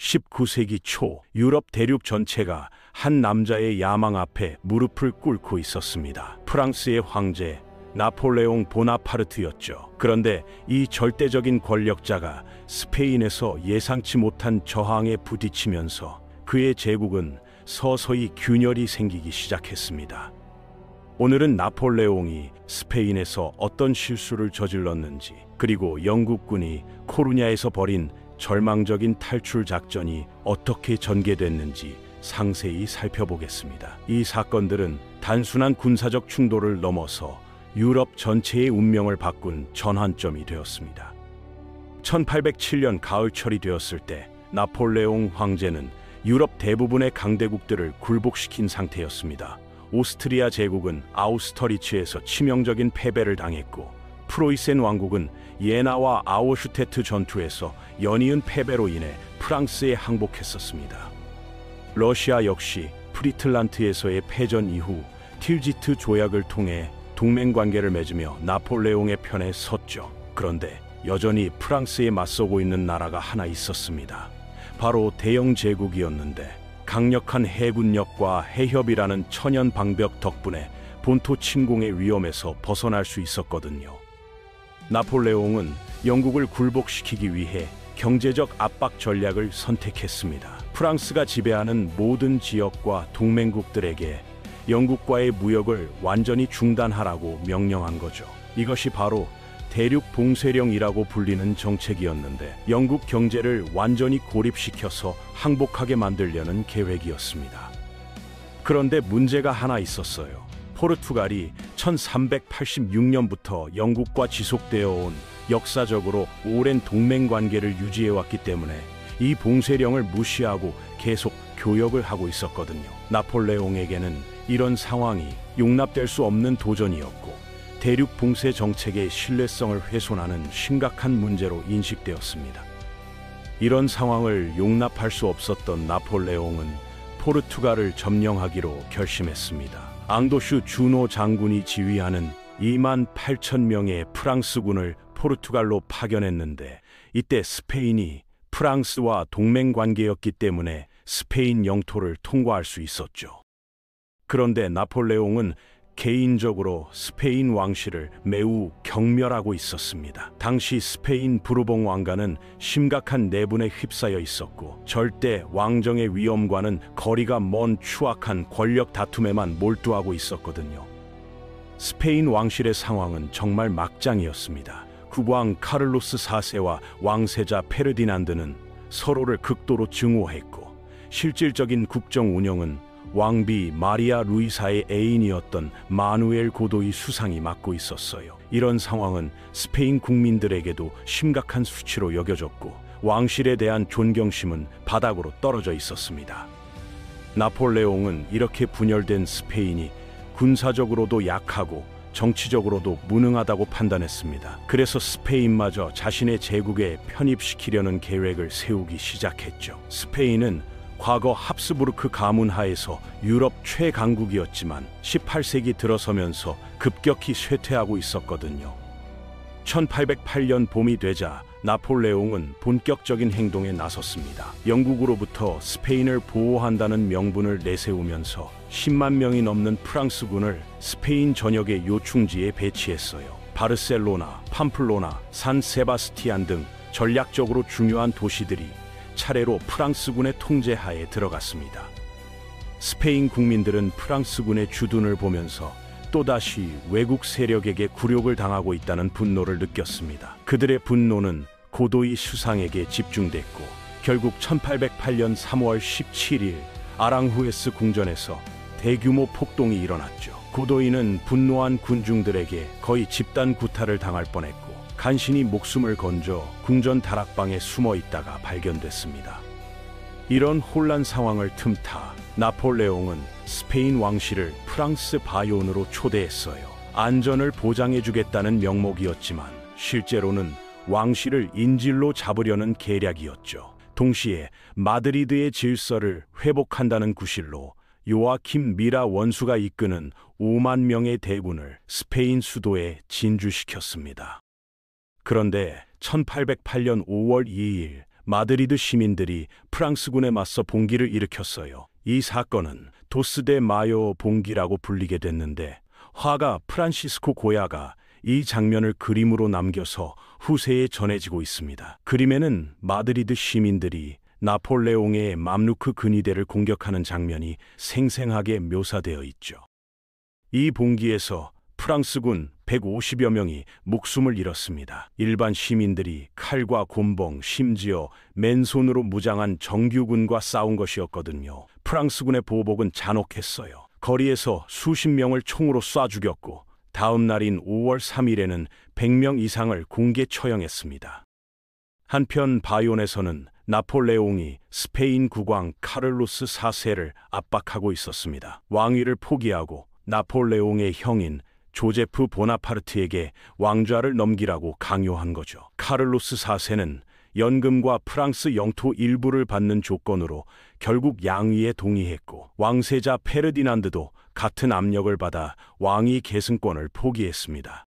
19세기 초 유럽 대륙 전체가 한 남자의 야망 앞에 무릎을 꿇고 있었습니다. 프랑스의 황제 나폴레옹 보나파르트였죠. 그런데 이 절대적인 권력자가 스페인에서 예상치 못한 저항에 부딪히면서 그의 제국은 서서히 균열이 생기기 시작했습니다. 오늘은 나폴레옹이 스페인에서 어떤 실수를 저질렀는지, 그리고 영국군이 코루냐에서 벌인 절망적인 탈출 작전이 어떻게 전개됐는지 상세히 살펴보겠습니다. 이 사건들은 단순한 군사적 충돌을 넘어서 유럽 전체의 운명을 바꾼 전환점이 되었습니다. 1807년 가을철이 되었을 때 나폴레옹 황제는 유럽 대부분의 강대국들을 굴복시킨 상태였습니다. 오스트리아 제국은 아우스터리츠에서 치명적인 패배를 당했고, 프로이센 왕국은 예나와 아우슈테트 전투에서 연이은 패배로 인해 프랑스에 항복했었습니다. 러시아 역시 프리틀란트에서의 패전 이후 틸지트 조약을 통해 동맹관계를 맺으며 나폴레옹의 편에 섰죠. 그런데 여전히 프랑스에 맞서고 있는 나라가 하나 있었습니다. 바로 대영 제국이었는데, 강력한 해군력과 해협이라는 천연 방벽 덕분에 본토 침공의 위험에서 벗어날 수 있었거든요. 나폴레옹은 영국을 굴복시키기 위해 경제적 압박 전략을 선택했습니다. 프랑스가 지배하는 모든 지역과 동맹국들에게 영국과의 무역을 완전히 중단하라고 명령한 거죠. 이것이 바로 대륙 봉쇄령이라고 불리는 정책이었는데, 영국 경제를 완전히 고립시켜서 항복하게 만들려는 계획이었습니다. 그런데 문제가 하나 있었어요. 포르투갈이 1386년부터 영국과 지속되어 온 역사적으로 오랜 동맹관계를 유지해왔기 때문에 이 봉쇄령을 무시하고 계속 교역을 하고 있었거든요. 나폴레옹에게는 이런 상황이 용납될 수 없는 도전이었고, 대륙 봉쇄 정책의 신뢰성을 훼손하는 심각한 문제로 인식되었습니다. 이런 상황을 용납할 수 없었던 나폴레옹은 포르투갈을 점령하기로 결심했습니다. 앙도슈 주노 장군이 지휘하는 28,000명의 프랑스군을 포르투갈로 파견했는데, 이때 스페인이 프랑스와 동맹관계였기 때문에 스페인 영토를 통과할 수 있었죠. 그런데 나폴레옹은 개인적으로 스페인 왕실을 매우 경멸하고 있었습니다. 당시 스페인 부르봉 왕가는 심각한 내분에 휩싸여 있었고, 절대 왕정의 위엄과는 거리가 먼 추악한 권력 다툼에만 몰두하고 있었거든요. 스페인 왕실의 상황은 정말 막장이었습니다. 국왕 카를로스 4세와 왕세자 페르디난드는 서로를 극도로 증오했고, 실질적인 국정 운영은 왕비 마리아 루이사의 애인이었던 마누엘 고도이 수상이 맡고 있었어요. 이런 상황은 스페인 국민들에게도 심각한 수치로 여겨졌고, 왕실에 대한 존경심은 바닥으로 떨어져 있었습니다. 나폴레옹은 이렇게 분열된 스페인이 군사적으로도 약하고 정치적으로도 무능하다고 판단했습니다. 그래서 스페인마저 자신의 제국에 편입시키려는 계획을 세우기 시작했죠. 스페인은 과거 합스부르크 가문 하에서 유럽 최강국이었지만 18세기 들어서면서 급격히 쇠퇴하고 있었거든요. 1808년 봄이 되자 나폴레옹은 본격적인 행동에 나섰습니다. 영국으로부터 스페인을 보호한다는 명분을 내세우면서 10만 명이 넘는 프랑스군을 스페인 전역의 요충지에 배치했어요. 바르셀로나, 팜플로나, 산 세바스티안 등 전략적으로 중요한 도시들이 차례로 프랑스군의 통제하에 들어갔습니다. 스페인 국민들은 프랑스군의 주둔을 보면서 또다시 외국 세력에게 굴욕을 당하고 있다는 분노를 느꼈습니다. 그들의 분노는 고도이 수상에게 집중됐고, 결국 1808년 3월 17일 아랑후에스 궁전에서 대규모 폭동이 일어났죠. 고도이는 분노한 군중들에게 거의 집단 구타를 당할 뻔했고, 간신히 목숨을 건져 궁전 다락방에 숨어 있다가 발견됐습니다. 이런 혼란 상황을 틈타 나폴레옹은 스페인 왕실을 프랑스 바이온으로 초대했어요. 안전을 보장해주겠다는 명목이었지만 실제로는 왕실을 인질로 잡으려는 계략이었죠. 동시에 마드리드의 질서를 회복한다는 구실로 요아킴 미라 원수가 이끄는 5만 명의 대군을 스페인 수도에 진주시켰습니다. 그런데 1808년 5월 2일 마드리드 시민들이 프랑스군에 맞서 봉기를 일으켰어요. 이 사건은 도스 데 마요 봉기라고 불리게 됐는데, 화가 프란시스코 고야가 이 장면을 그림으로 남겨서 후세에 전해지고 있습니다. 그림에는 마드리드 시민들이 나폴레옹의 맘루크 근위대를 공격하는 장면이 생생하게 묘사되어 있죠. 이 봉기에서 프랑스군 150여 명이 목숨을 잃었습니다. 일반 시민들이 칼과 곤봉, 심지어 맨손으로 무장한 정규군과 싸운 것이었거든요. 프랑스군의 보복은 잔혹했어요. 거리에서 수십 명을 총으로 쏴 죽였고, 다음 날인 5월 3일에는 100명 이상을 공개 처형했습니다. 한편 바이온에서는 나폴레옹이 스페인 국왕 카를로스 4세를 압박하고 있었습니다. 왕위를 포기하고 나폴레옹의 형인 조제프 보나파르트에게 왕좌를 넘기라고 강요한 거죠. 카를로스 4세는 연금과 프랑스 영토 일부를 받는 조건으로 결국 양위에 동의했고, 왕세자 페르디난드도 같은 압력을 받아 왕위 계승권을 포기했습니다.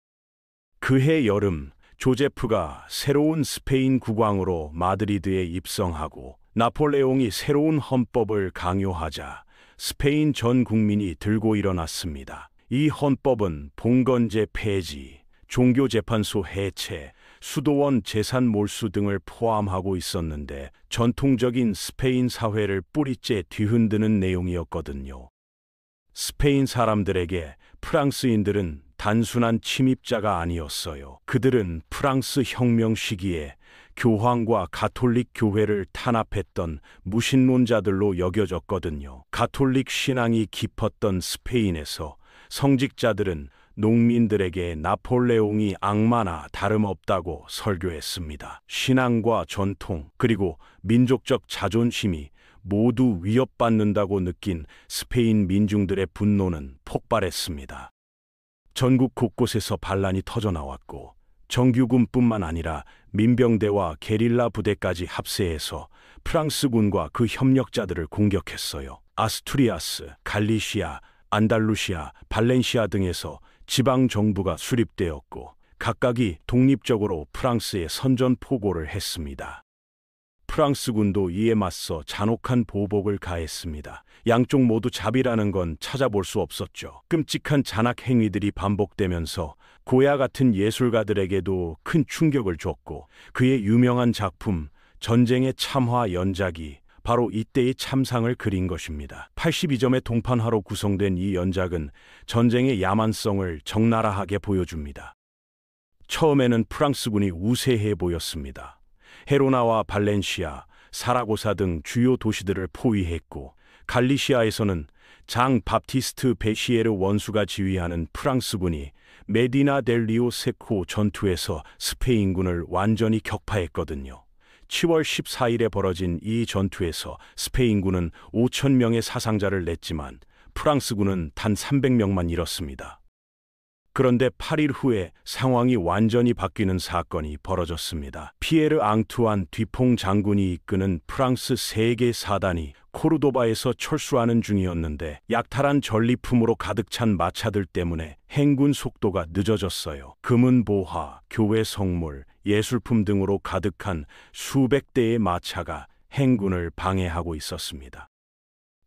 그해 여름, 조제프가 새로운 스페인 국왕으로 마드리드에 입성하고 나폴레옹이 새로운 헌법을 강요하자 스페인 전 국민이 들고 일어났습니다. 이 헌법은 봉건제 폐지, 종교재판소 해체, 수도원 재산 몰수 등을 포함하고 있었는데, 전통적인 스페인 사회를 뿌리째 뒤흔드는 내용이었거든요. 스페인 사람들에게 프랑스인들은 단순한 침입자가 아니었어요. 그들은 프랑스 혁명 시기에 교황과 가톨릭 교회를 탄압했던 무신론자들로 여겨졌거든요. 가톨릭 신앙이 깊었던 스페인에서 성직자들은 농민들에게 나폴레옹이 악마나 다름없다고 설교했습니다. 신앙과 전통, 그리고 민족적 자존심이 모두 위협받는다고 느낀 스페인 민중들의 분노는 폭발했습니다. 전국 곳곳에서 반란이 터져나왔고, 정규군뿐만 아니라 민병대와 게릴라 부대까지 합세해서 프랑스군과 그 협력자들을 공격했어요. 아스투리아스, 갈리시아, 안달루시아, 발렌시아 등에서 지방 정부가 수립되었고, 각각이 독립적으로 프랑스에 선전포고를 했습니다. 프랑스군도 이에 맞서 잔혹한 보복을 가했습니다. 양쪽 모두 자비라는 건 찾아볼 수 없었죠. 끔찍한 잔악 행위들이 반복되면서 고야 같은 예술가들에게도 큰 충격을 줬고, 그의 유명한 작품 전쟁의 참화 연작이 바로 이때의 참상을 그린 것입니다. 82점의 동판화로 구성된 이 연작은 전쟁의 야만성을 적나라하게 보여줍니다. 처음에는 프랑스군이 우세해 보였습니다. 헤로나와 발렌시아, 사라고사 등 주요 도시들을 포위했고, 갈리시아에서는 장 밥티스트 베시에르 원수가 지휘하는 프랑스군이 메디나 델 리오 세코 전투에서 스페인군을 완전히 격파했거든요. 10월 14일에 벌어진 이 전투에서 스페인군은 5,000명의 사상자를 냈지만 프랑스군은 단 300명만 잃었습니다. 그런데 8일 후에 상황이 완전히 바뀌는 사건이 벌어졌습니다. 피에르 앙투안 뒤퐁 장군이 이끄는 프랑스 세계 사단이 코르도바에서 철수하는 중이었는데, 약탈한 전리품으로 가득 찬 마차들 때문에 행군 속도가 늦어졌어요. 금은 보화, 교회 성물, 예술품 등으로 가득한 수백 대의 마차가 행군을 방해하고 있었습니다.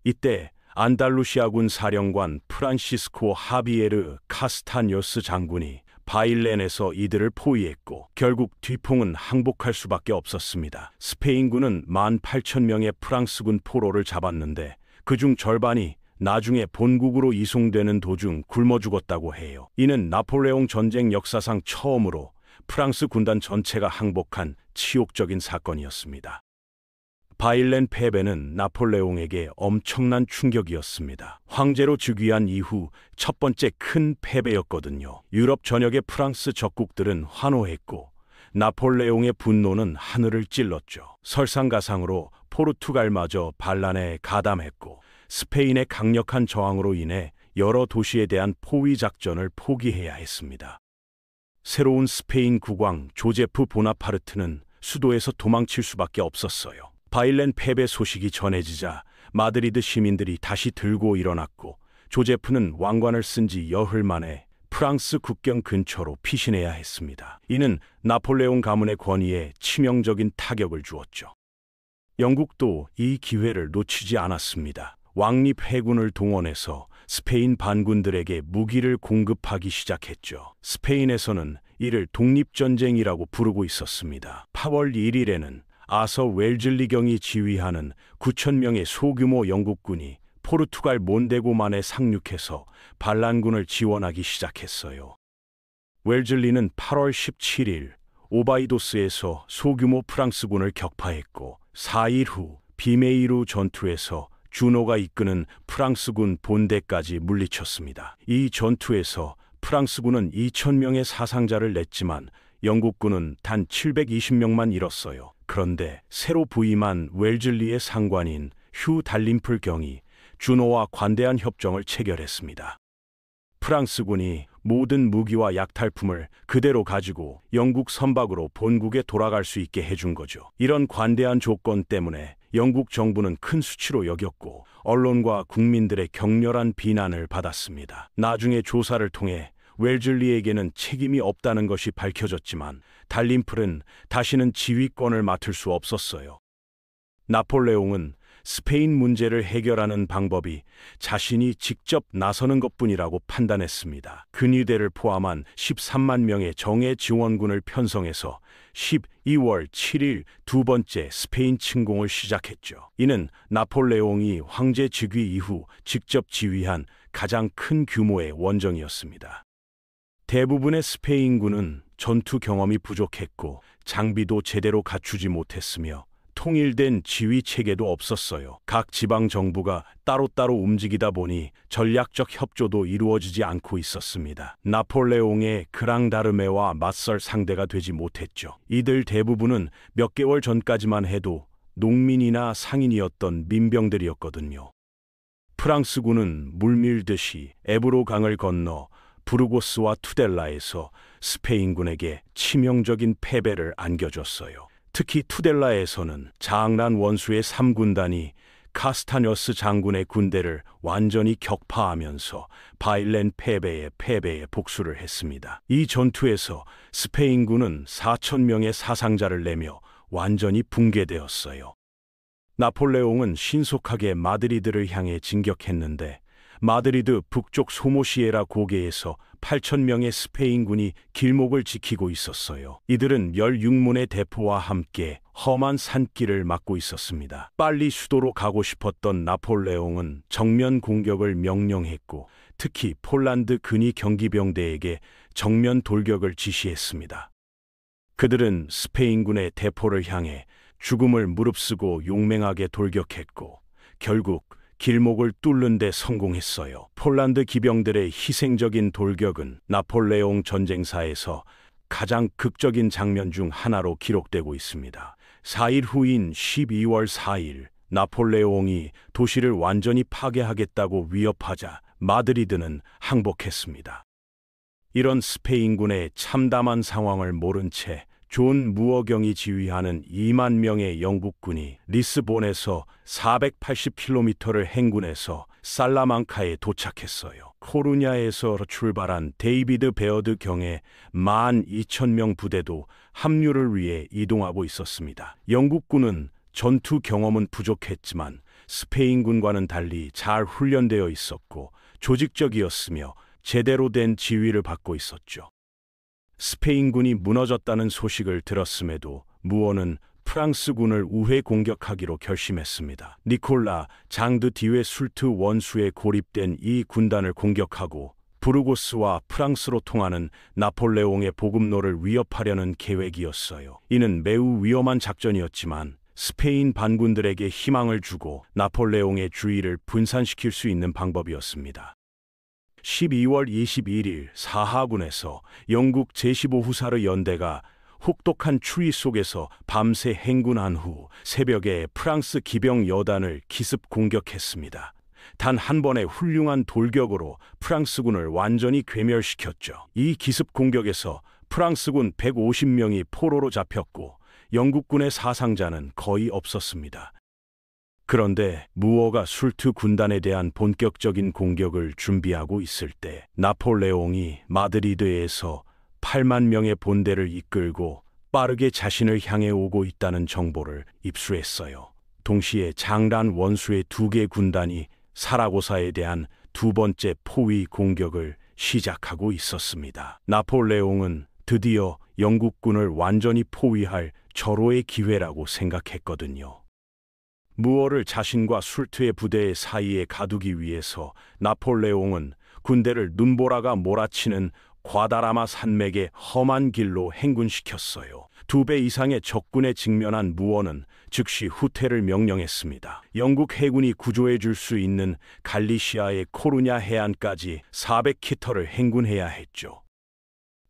이때 안달루시아군 사령관 프란시스코 하비에르 카스타뇨스 장군이 바일렌에서 이들을 포위했고, 결국 뒤퐁은 항복할 수밖에 없었습니다. 스페인군은 18,000명의 프랑스군 포로를 잡았는데, 그중 절반이 나중에 본국으로 이송되는 도중 굶어 죽었다고 해요. 이는 나폴레옹 전쟁 역사상 처음으로 프랑스 군단 전체가 항복한 치욕적인 사건이었습니다. 바일렌 패배는 나폴레옹에게 엄청난 충격이었습니다. 황제로 즉위한 이후 첫 번째 큰 패배였거든요. 유럽 전역의 프랑스 적국들은 환호했고, 나폴레옹의 분노는 하늘을 찔렀죠. 설상가상으로 포르투갈마저 반란에 가담했고, 스페인의 강력한 저항으로 인해 여러 도시에 대한 포위 작전을 포기해야 했습니다. 새로운 스페인 국왕 조제프 보나파르트는 수도에서 도망칠 수밖에 없었어요. 바일렌 패배 소식이 전해지자 마드리드 시민들이 다시 들고 일어났고, 조제프는 왕관을 쓴 지 열흘 만에 프랑스 국경 근처로 피신해야 했습니다. 이는 나폴레옹 가문의 권위에 치명적인 타격을 주었죠. 영국도 이 기회를 놓치지 않았습니다. 왕립 해군을 동원해서 스페인 반군들에게 무기를 공급하기 시작했죠. 스페인에서는 이를 독립전쟁이라고 부르고 있었습니다. 8월 1일에는 아서 웰즐리 경이 지휘하는 9,000명의 소규모 영국군이 포르투갈 몬데고만에 상륙해서 반란군을 지원하기 시작했어요. 웰즐리는 8월 17일 오바이도스에서 소규모 프랑스군을 격파했고 4일 후 비메이루 전투에서 주노가 이끄는 프랑스군 본대까지 물리쳤습니다. 이 전투에서 프랑스군은 2,000명의 사상자를 냈지만 영국군은 단 720명만 잃었어요. 그런데 새로 부임한 웰즐리의 상관인 휴 달림플 경이 주노와 관대한 협정을 체결했습니다. 프랑스군이 모든 무기와 약탈품을 그대로 가지고 영국 선박으로 본국에 돌아갈 수 있게 해준 거죠. 이런 관대한 조건 때문에 영국 정부는 큰 수치로 여겼고 언론과 국민들의 격렬한 비난을 받았습니다. 나중에 조사를 통해 웰즐리에게는 책임이 없다는 것이 밝혀졌지만 달림플은 다시는 지휘권을 맡을 수 없었어요. 나폴레옹은 스페인 문제를 해결하는 방법이 자신이 직접 나서는 것뿐이라고 판단했습니다. 근위대를 포함한 13만 명의 정예 지원군을 편성해서 12월 7일 두 번째 스페인 침공을 시작했죠. 이는 나폴레옹이 황제 즉위 이후 직접 지휘한 가장 큰 규모의 원정이었습니다. 대부분의 스페인군은 전투 경험이 부족했고 장비도 제대로 갖추지 못했으며 통일된 지휘 체계도 없었어요. 각 지방 정부가 따로따로 움직이다 보니 전략적 협조도 이루어지지 않고 있었습니다. 나폴레옹의 그랑다르메와 맞설 상대가 되지 못했죠. 이들 대부분은 몇 개월 전까지만 해도 농민이나 상인이었던 민병들이었거든요. 프랑스군은 물밀듯이 에브로 강을 건너 부르고스와 투델라에서 스페인군에게 치명적인 패배를 안겨줬어요. 특히 투델라에서는 장란 원수의 3군단이 카스타녀스 장군의 군대를 완전히 격파하면서 바일렌 패배에 복수를 했습니다. 이 전투에서 스페인군은 4,000명의 사상자를 내며 완전히 붕괴되었어요. 나폴레옹은 신속하게 마드리드를 향해 진격했는데 마드리드 북쪽 소모시에라 고개에서 8,000명의 스페인군이 길목을 지키고 있었어요. 이들은 16문의 대포와 함께 험한 산길을 막고 있었습니다. 빨리 수도로 가고 싶었던 나폴레옹은 정면 공격을 명령했고 특히 폴란드 근위 경기병대에게 정면 돌격을 지시했습니다. 그들은 스페인군의 대포를 향해 죽음을 무릅쓰고 용맹하게 돌격했고 결국 길목을 뚫는 데 성공했어요. 폴란드 기병들의 희생적인 돌격은 나폴레옹 전쟁사에서 가장 극적인 장면 중 하나로 기록되고 있습니다. 4일 후인 12월 4일 나폴레옹이 도시를 완전히 파괴하겠다고 위협하자 마드리드는 항복했습니다. 이런 스페인군의 참담한 상황을 모른 채 존 무어경이 지휘하는 2만 명의 영국군이 리스본에서 480km를 행군해서 살라망카에 도착했어요. 코루냐에서 출발한 데이비드 베어드 경의 12,000명 부대도 합류를 위해 이동하고 있었습니다. 영국군은 전투 경험은 부족했지만 스페인군과는 달리 잘 훈련되어 있었고 조직적이었으며 제대로 된 지휘를 받고 있었죠. 스페인군이 무너졌다는 소식을 들었음에도 무어는 프랑스군을 우회 공격하기로 결심했습니다. 니콜라 장드 디웨 술트 원수에 고립된 이 군단을 공격하고 부르고스와 프랑스로 통하는 나폴레옹의 보급로를 위협하려는 계획이었어요. 이는 매우 위험한 작전이었지만 스페인 반군들에게 희망을 주고 나폴레옹의 주의를 분산시킬 수 있는 방법이었습니다. 12월 21일 사하군에서 영국 제15후사르 연대가 혹독한 추위 속에서 밤새 행군한 후 새벽에 프랑스 기병 여단을 기습 공격했습니다. 단 한 번의 훌륭한 돌격으로 프랑스군을 완전히 괴멸시켰죠. 이 기습 공격에서 프랑스군 150명이 포로로 잡혔고 영국군의 사상자는 거의 없었습니다. 그런데 무어가 술트 군단에 대한 본격적인 공격을 준비하고 있을 때 나폴레옹이 마드리드에서 8만 명의 본대를 이끌고 빠르게 자신을 향해 오고 있다는 정보를 입수했어요. 동시에 장란 원수의 두 개 군단이 사라고사에 대한 두 번째 포위 공격을 시작하고 있었습니다. 나폴레옹은 드디어 영국군을 완전히 포위할 절호의 기회라고 생각했거든요. 무어를 자신과 술트의 부대 사이에 가두기 위해서 나폴레옹은 군대를 눈보라가 몰아치는 과다라마 산맥의 험한 길로 행군시켰어요. 2배 이상의 적군에 직면한 무어는 즉시 후퇴를 명령했습니다. 영국 해군이 구조해 줄 수 있는 갈리시아의 코루냐 해안까지 400키터를 행군해야 했죠.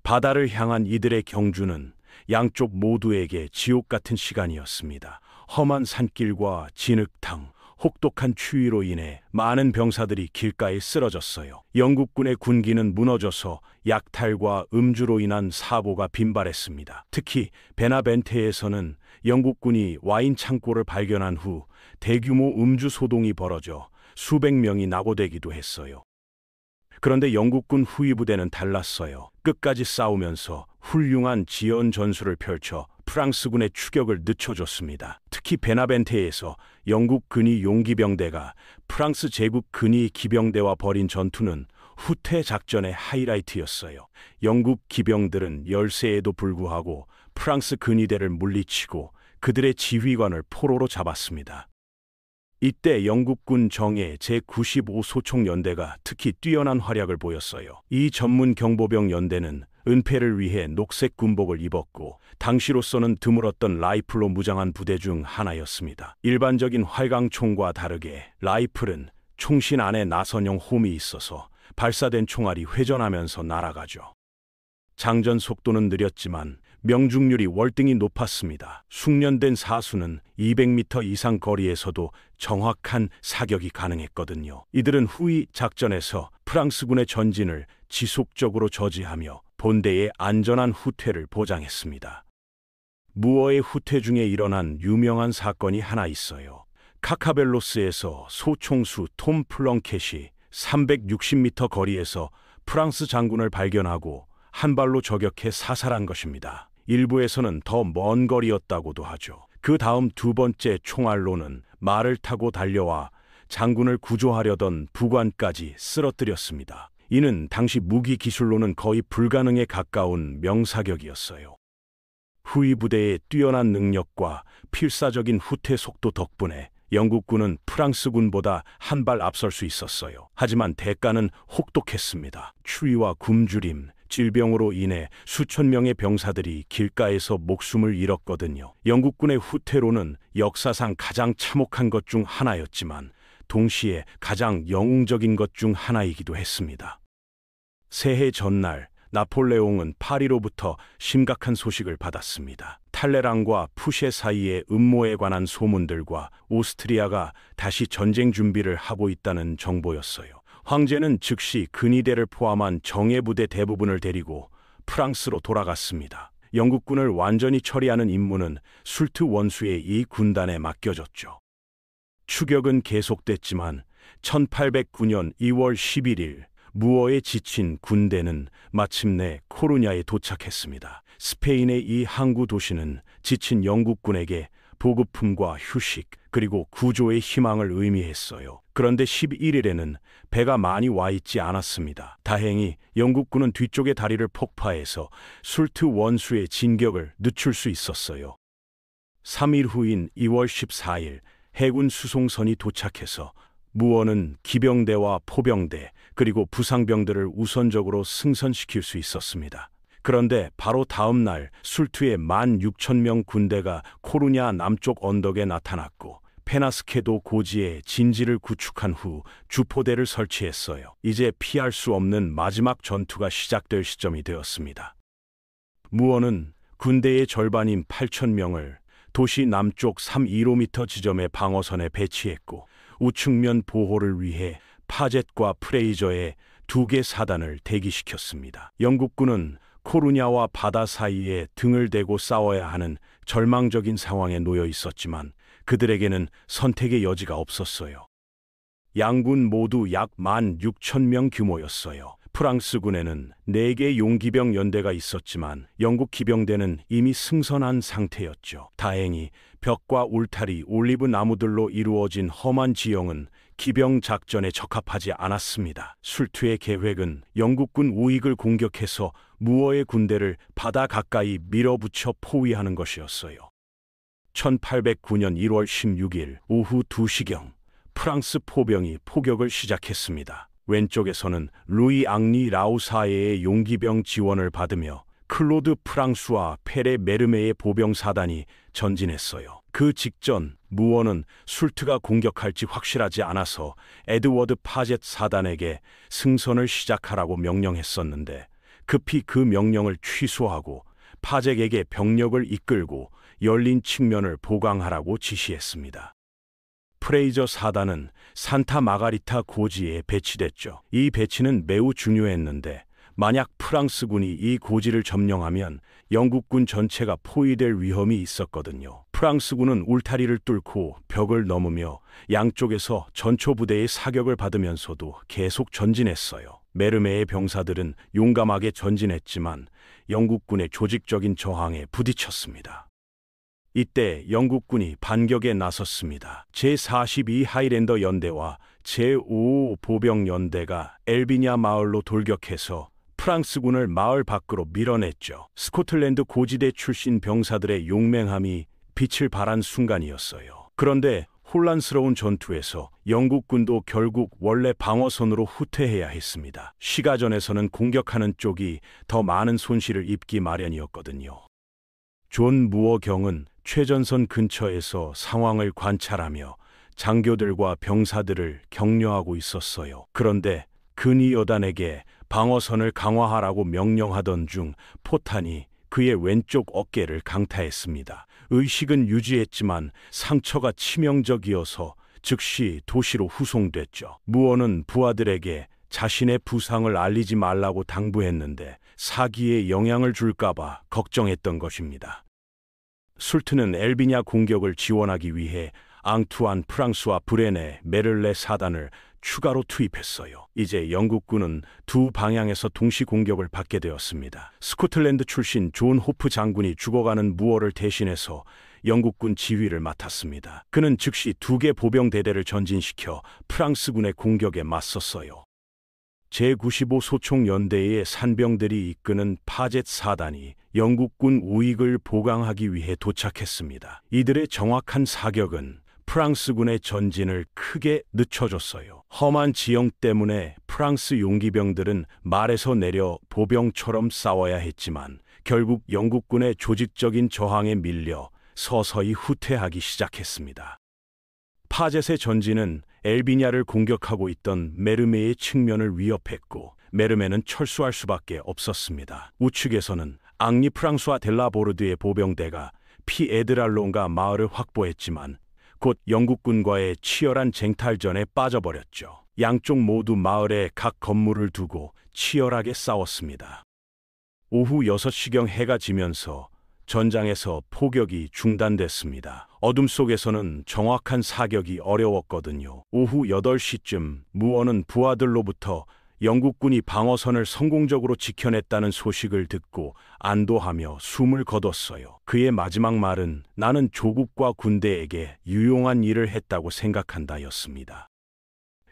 바다를 향한 이들의 경주는 양쪽 모두에게 지옥 같은 시간이었습니다. 험한 산길과 진흙탕, 혹독한 추위로 인해 많은 병사들이 길가에 쓰러졌어요. 영국군의 군기는 무너져서 약탈과 음주로 인한 사고가 빈발했습니다. 특히 베나벤테에서는 영국군이 와인 창고를 발견한 후 대규모 음주 소동이 벌어져 수백 명이 낙오되기도 했어요. 그런데 영국군 후위부대는 달랐어요. 끝까지 싸우면서 훌륭한 지연 전술을 펼쳐 프랑스군의 추격을 늦춰줬습니다. 특히 베나벤테에서 영국 근위 용기병대가 프랑스 제국 근위 기병대와 벌인 전투는 후퇴 작전의 하이라이트였어요. 영국 기병들은 열세에도 불구하고 프랑스 근위대를 물리치고 그들의 지휘관을 포로로 잡았습니다. 이때 영국군 정예 제95소총연대가 특히 뛰어난 활약을 보였어요. 이 전문 경보병 연대는 은폐를 위해 녹색 군복을 입었고 당시로서는 드물었던 라이플로 무장한 부대 중 하나였습니다. 일반적인 활강총과 다르게 라이플은 총신 안에 나선형 홈이 있어서 발사된 총알이 회전하면서 날아가죠. 장전 속도는 느렸지만 명중률이 월등히 높았습니다. 숙련된 사수는 200m 이상 거리에서도 정확한 사격이 가능했거든요. 이들은 후위 작전에서 프랑스군의 전진을 지속적으로 저지하며 본대의 안전한 후퇴를 보장했습니다. 무어의 후퇴 중에 일어난 유명한 사건이 하나 있어요. 카카벨로스에서 소총수 톰 플렁켓이 360m 거리에서 프랑스 장군을 발견하고 한 발로 저격해 사살한 것입니다. 일부에서는 더 먼 거리였다고도 하죠. 그 다음 두 번째 총알로는 말을 타고 달려와 장군을 구조하려던 부관까지 쓰러뜨렸습니다. 이는 당시 무기 기술로는 거의 불가능에 가까운 명사격이었어요. 후위 부대의 뛰어난 능력과 필사적인 후퇴 속도 덕분에 영국군은 프랑스군보다 한 발 앞설 수 있었어요. 하지만 대가는 혹독했습니다. 추위와 굶주림, 질병으로 인해 수천 명의 병사들이 길가에서 목숨을 잃었거든요. 영국군의 후퇴로는 역사상 가장 참혹한 것 중 하나였지만 동시에 가장 영웅적인 것 중 하나이기도 했습니다. 새해 전날 나폴레옹은 파리로부터 심각한 소식을 받았습니다. 탈레랑과 푸쉐 사이의 음모에 관한 소문들과 오스트리아가 다시 전쟁 준비를 하고 있다는 정보였어요. 황제는 즉시 근위대를 포함한 정예부대 대부분을 데리고 프랑스로 돌아갔습니다. 영국군을 완전히 처리하는 임무는 술트 원수의 이 군단에 맡겨졌죠. 추격은 계속됐지만 1809년 2월 11일 무어에 지친 군대는 마침내 코루냐에 도착했습니다. 스페인의 이 항구 도시는 지친 영국군에게 보급품과 휴식 그리고 구조의 희망을 의미했어요. 그런데 11일에는 배가 많이 와 있지 않았습니다. 다행히 영국군은 뒤쪽의 다리를 폭파해서 술트 원수의 진격을 늦출 수 있었어요. 3일 후인 2월 14일 해군 수송선이 도착해서 무어는 기병대와 포병대 그리고 부상병들을 우선적으로 승선시킬 수 있었습니다. 그런데 바로 다음 날 술트의 16,000명 군대가 코루냐 남쪽 언덕에 나타났고 페나스케도 고지에 진지를 구축한 후 주포대를 설치했어요. 이제 피할 수 없는 마지막 전투가 시작될 시점이 되었습니다. 무어는 군대의 절반인 8,000명을 도시 남쪽 3km 지점의 방어선에 배치했고 우측면 보호를 위해 파젯과 프레이저의 2개 사단을 대기시켰습니다. 영국군은 코루냐와 바다 사이에 등을 대고 싸워야 하는 절망적인 상황에 놓여 있었지만 그들에게는 선택의 여지가 없었어요. 양군 모두 약 16,000명 규모였어요. 프랑스군에는 4개 용기병 연대가 있었지만 영국 기병대는 이미 승선한 상태였죠. 다행히 벽과 울타리, 올리브 나무들로 이루어진 험한 지형은 기병 작전에 적합하지 않았습니다. 술투의 계획은 영국군 우익을 공격해서 무어의 군대를 바다 가까이 밀어붙여 포위하는 것이었어요. 1809년 1월 16일 오후 2시경 프랑스 포병이 포격을 시작했습니다. 왼쪽에서는 루이 앙리 라우사예의 용기병 지원을 받으며 클로드 프랑수와 페레 메르메의 보병 사단이 전진했어요. 그 직전 무어는 술트가 공격할지 확실하지 않아서 에드워드 파젯 사단에게 승선을 시작하라고 명령했었는데 급히 그 명령을 취소하고 파젯에게 병력을 이끌고 열린 측면을 보강하라고 지시했습니다. 프레이저 사단은 산타 마가리타 고지에 배치됐죠. 이 배치는 매우 중요했는데 만약 프랑스군이 이 고지를 점령하면 영국군 전체가 포위될 위험이 있었거든요. 프랑스군은 울타리를 뚫고 벽을 넘으며 양쪽에서 전초부대의 사격을 받으면서도 계속 전진했어요. 메르메의 병사들은 용감하게 전진했지만 영국군의 조직적인 저항에 부딪혔습니다. 이때 영국군이 반격에 나섰습니다. 제42 하이랜더 연대와 제55 보병 연대가 엘비냐 마을로 돌격해서 프랑스군을 마을 밖으로 밀어냈죠. 스코틀랜드 고지대 출신 병사들의 용맹함이 빛을 발한 순간이었어요. 그런데 혼란스러운 전투에서 영국군도 결국 원래 방어선으로 후퇴해야 했습니다. 시가전에서는 공격하는 쪽이 더 많은 손실을 입기 마련이었거든요. 존 무어 경은 최전선 근처에서 상황을 관찰하며 장교들과 병사들을 격려하고 있었어요. 그런데 근위 여단에게 방어선을 강화하라고 명령하던 중 포탄이 그의 왼쪽 어깨를 강타했습니다. 의식은 유지했지만 상처가 치명적이어서 즉시 도시로 후송됐죠. 무어는 부하들에게 자신의 부상을 알리지 말라고 당부했는데 사기에 영향을 줄까봐 걱정했던 것입니다. 술트는 엘비냐 공격을 지원하기 위해 앙투안 프랑스와 브레네 메를레 사단을 추가로 투입했어요. 이제 영국군은 두 방향에서 동시 공격을 받게 되었습니다. 스코틀랜드 출신 존 호프 장군이 죽어가는 무어를 대신해서 영국군 지휘를 맡았습니다. 그는 즉시 2개 보병대대를 전진시켜 프랑스군의 공격에 맞섰어요. 제95 소총연대의 산병들이 이끄는 파젯 사단이 영국군 우익을 보강하기 위해 도착했습니다. 이들의 정확한 사격은 프랑스군의 전진을 크게 늦춰줬어요. 험한 지형 때문에 프랑스 용기병들은 말에서 내려 보병처럼 싸워야 했지만 결국 영국군의 조직적인 저항에 밀려 서서히 후퇴하기 시작했습니다. 파젯의 전진은 엘비냐를 공격하고 있던 메르메의 측면을 위협했고 메르메는 철수할 수밖에 없었습니다. 우측에서는 앙리 프랑수와 델라보르드의 보병대가 피에드랄론가 마을을 확보했지만 곧 영국군과의 치열한 쟁탈전에 빠져버렸죠. 양쪽 모두 마을에 각 건물을 두고 치열하게 싸웠습니다. 오후 6시경 해가 지면서 전장에서 포격이 중단됐습니다. 어둠 속에서는 정확한 사격이 어려웠거든요. 오후 8시쯤 무어는 부하들로부터 영국군이 방어선을 성공적으로 지켜냈다는 소식을 듣고 안도하며 숨을 거뒀어요. 그의 마지막 말은 나는 조국과 군대에게 유용한 일을 했다고 생각한다였습니다.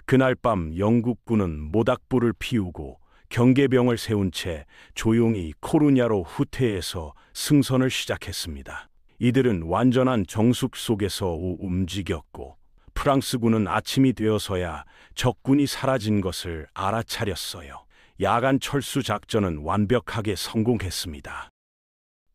그날 밤 영국군은 모닥불을 피우고 경계병을 세운 채 조용히 코루냐로 후퇴해서 승선을 시작했습니다. 이들은 완전한 정숙 속에서 움직였고 프랑스군은 아침이 되어서야 적군이 사라진 것을 알아차렸어요. 야간 철수 작전은 완벽하게 성공했습니다.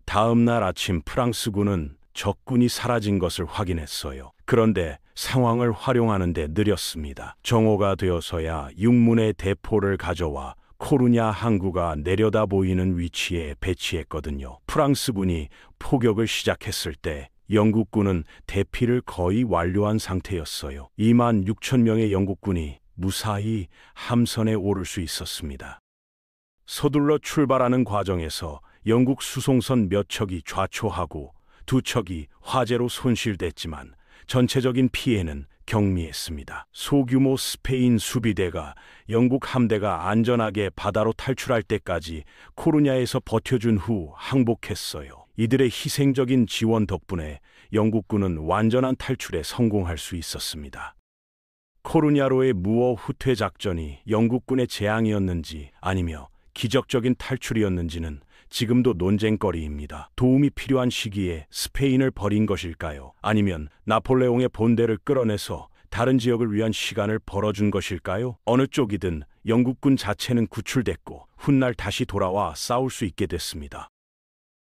다음 날 아침 프랑스군은 적군이 사라진 것을 확인했어요. 그런데 상황을 활용하는 데 느렸습니다. 정오가 되어서야 육문의 대포를 가져와 코루냐 항구가 내려다 보이는 위치에 배치했거든요. 프랑스군이 포격을 시작했을 때 영국군은 대피를 거의 완료한 상태였어요. 2만 6천 명의 영국군이 무사히 함선에 오를 수 있었습니다. 서둘러 출발하는 과정에서 영국 수송선 몇 척이 좌초하고 2척이 화재로 손실됐지만 전체적인 피해는 경미했습니다. 소규모 스페인 수비대가 영국 함대가 안전하게 바다로 탈출할 때까지 코루냐에서 버텨준 후 항복했어요. 이들의 희생적인 지원 덕분에 영국군은 완전한 탈출에 성공할 수 있었습니다. 코르냐로의 무어 후퇴 작전이 영국군의 재앙이었는지 아니며 기적적인 탈출이었는지는 지금도 논쟁거리입니다. 도움이 필요한 시기에 스페인을 버린 것일까요? 아니면 나폴레옹의 본대를 끌어내서 다른 지역을 위한 시간을 벌어준 것일까요? 어느 쪽이든 영국군 자체는 구출됐고 훗날 다시 돌아와 싸울 수 있게 됐습니다.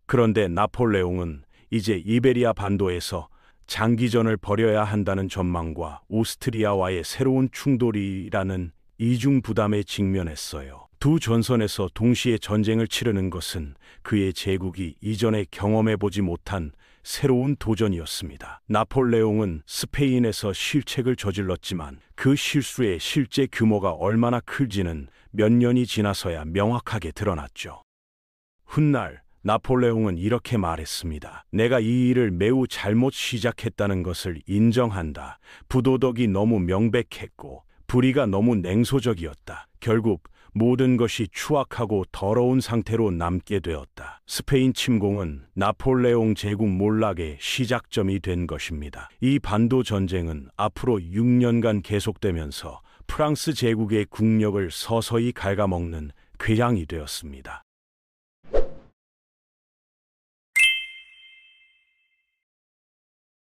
그런데 나폴레옹은 이제 이베리아 반도에서 장기전을 벌여야 한다는 전망과 오스트리아와의 새로운 충돌이라는 이중 부담에 직면했어요. 두 전선에서 동시에 전쟁을 치르는 것은 그의 제국이 이전에 경험해보지 못한 새로운 도전이었습니다. 나폴레옹은 스페인에서 실책을 저질렀지만 그 실수의 실제 규모가 얼마나 클지는 몇 년이 지나서야 명확하게 드러났죠. 훗날 나폴레옹은 이렇게 말했습니다. 내가 이 일을 매우 잘못 시작했다는 것을 인정한다. 부도덕이 너무 명백했고 불의가 너무 냉소적이었다. 결국 모든 것이 추악하고 더러운 상태로 남게 되었다. 스페인 침공은 나폴레옹 제국 몰락의 시작점이 된 것입니다. 이 반도 전쟁은 앞으로 6년간 계속되면서 프랑스 제국의 국력을 서서히 갉아먹는 궤양이 되었습니다.